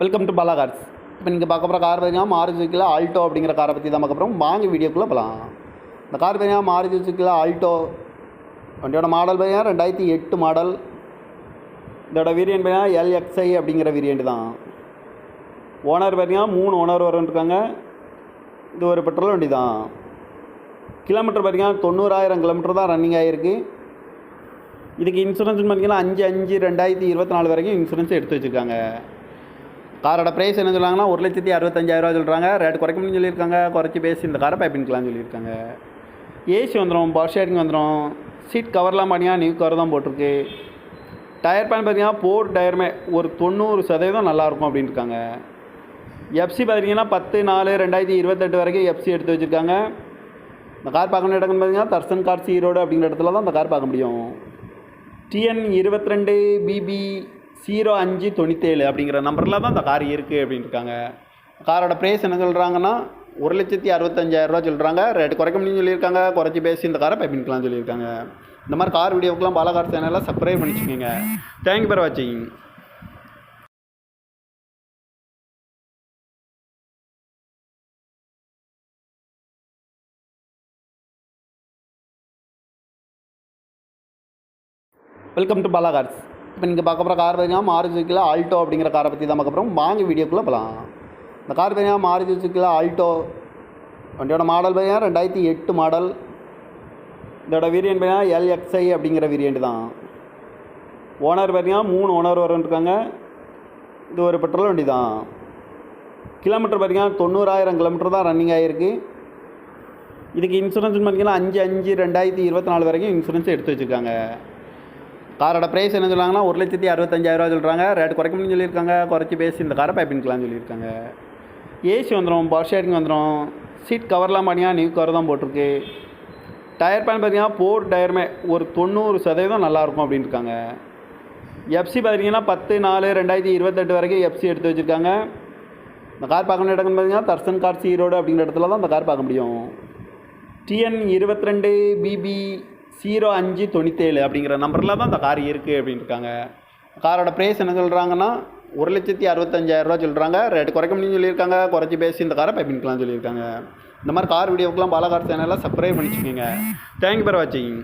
Welcome to Bala cars. இப்போ நீங்கள் பார்க்க போகிற கார் பார்த்தீங்கன்னா மாருதி சுசுக்கியில் ஆல்டோ அப்படிங்கிற காரை பற்றி தான் பார்க்க போகிறோம். வாங்க வீடியோக்குள்ளே போகலாம். இந்த கார் பார்த்தீங்கன்னா மாருதி சுசுக்கியில் ஆல்டோ வண்டியோட மாடல் பார்த்தீங்கன்னா 2008 மாடல். இதோட வேரியன்ட் பார்த்தீங்கன்னா LXI அப்படிங்கிற வேரியன்ட் தான். ஓனர் பார்த்தீங்கன்னா 3 ஓனர் இருக்காங்க. இது ஒரு பெட்ரோல் வண்டி தான். கிலோமீட்டர் பார்த்தீங்கன்னா 90,000 கிலோமீட்டர் தான் ரன்னிங் ஆகிருக்கு. இதுக்கு இன்சூரன்ஸ் பார்த்தீங்கன்னா 5/5/2024 வரைக்கும் இன்சூரன்ஸ் எடுத்து வச்சுருக்காங்க. காரோட ப்ரைஸ் என்ன சொல்கிறாங்கன்னா 1,65,000 சொல்கிறாங்க. ரேட் குறைக்க முடியும்னு சொல்லியிருக்காங்க. குறைச்சி பேசி இந்த காரை பைப்பின்கலாம்னு சொல்லியிருக்காங்க. ஏசி வந்துடும், பவர் ஷேரிங் வந்துடும். சீட் கவர்லாம் பார்த்தீங்கன்னா நியூ கவர் தான் போட்டிருக்கு. டயர் பேன் பார்த்தீங்கன்னா 4 டயருமே ஒரு 90% நல்லாயிருக்கும் அப்படின்னு இருக்காங்க. எஃப்சி பார்த்தீங்கன்னா 10/4/2028 வரைக்கும் எஃப்சி எடுத்து வச்சுருக்காங்க. இந்த கார் பார்க்கணும் இடம்னு பார்த்தீங்கன்னா தர்சன் கார்ஸ் ஈரோடு அப்படிங்கிற இடத்துல தான் இந்த கார் பார்க்க முடியும். TN 22BB 0597 அப்படிங்கிற நம்பரில் தான் இந்த கார் இருக்குது அப்படின்னு இருக்காங்க. காரோட ப்ரைஸ் என்ன சொல்கிறாங்கன்னா 1,65,000 சொல்கிறாங்க. ரேட்டு குறைக்க முடியும்னு சொல்லியிருக்காங்க. குறைச்சி பேசி இந்த காரை பைப்பின்கலாம்னு சொல்லியிருக்காங்க. இந்த மாதிரி கார் வீடியோக்கெலாம் பாலா கார் சேனலில் சப்ஸ்கிரைப் பண்ணிச்சுக்கோங்க. தேங்க்யூ ஃபார் வாட்சிங். Welcome to Bala cars. இப்போ நீங்கள் பார்க்க போகிற கார் பார்த்தீங்கன்னா மாருதி சுசுக்கியில் ஆல்டோ அப்படிங்கிற காரை பற்றி தான் பார்க்க போகிறோம். வாங்க வீடியோக்குள்ளே போகலாம். இந்த கார் பார்த்தீங்கன்னா மாருதி சுசுக்கியில் ஆல்டோ வண்டியோட மாடல் பார்த்தீங்கன்னா 2008 மாடல். இதோட வேரியன்ட் பார்த்தீங்கன்னா LXI அப்படிங்கிற வேரியன்ட் தான். ஓனர் பார்த்தீங்கன்னா 3 ஓனர் இருக்காங்க. இது ஒரு பெட்ரோல் வண்டி தான். கிலோமீட்டர் பார்த்தீங்கன்னா 90,000 கிலோமீட்டர் தான் ரன்னிங் ஆகிருக்கு. இதுக்கு இன்சூரன்ஸ் பார்த்தீங்கன்னா 5/5/2024 வரைக்கும் இன்சூரன்ஸ் எடுத்து வச்சுருக்காங்க. காரோட ப்ரைஸ் என்ன சொல்கிறாங்கன்னா 1,65,000 சொல்கிறாங்க. ரேட்டு குறைக்க முடியும்னு சொல்லியிருக்காங்க. குறைச்சி பேசி இந்த காரை பைப்பின்கலாம்னு சொல்லியிருக்காங்க. ஏசி வந்துடும், பவர் ஷேரிங் வந்துடும். சீட் கவர்லாம் பார்த்தீங்கன்னா நியூ கவர் தான் போட்டிருக்கு. டயர் பேன் பார்த்தீங்கன்னா 4 டயருமே ஒரு 90% நல்லாயிருக்கும் அப்படின்னு இருக்காங்க. எஃப்சி பார்த்தீங்கன்னா 10/4/2028 வரைக்கும் எஃப்சி எடுத்து வச்சுருக்காங்க. இந்த கார் பார்க்கணும் இடம்னு பார்த்தீங்கன்னா தர்சன் கார்ஸ் ஈரோடு அப்படிங்கிற இடத்துல தான் இந்த கார் பார்க்க முடியும். TN 22BB 0597 அப்படிங்கிற நம்பரில் தான் இந்த கார் இருக்குது அப்படின்னு இருக்காங்க. காரோட ப்ரைஸ் என்ன சொல்கிறாங்கன்னா 1,65,000 சொல்கிறாங்க. ரேட்டு குறைக்க முடியும்னு சொல்லியிருக்காங்க. குறைச்சி பேசி இந்த காரை பைப்பின்கலாம்னு சொல்லியிருக்காங்க. இந்த மாதிரி கார் வீடியோக்கெலாம் பாலா கார் சேனலில் சப்ஸ்கிரைப் பண்ணிச்சுக்கோங்க. தேங்க்யூ ஃபார் வாட்சிங்.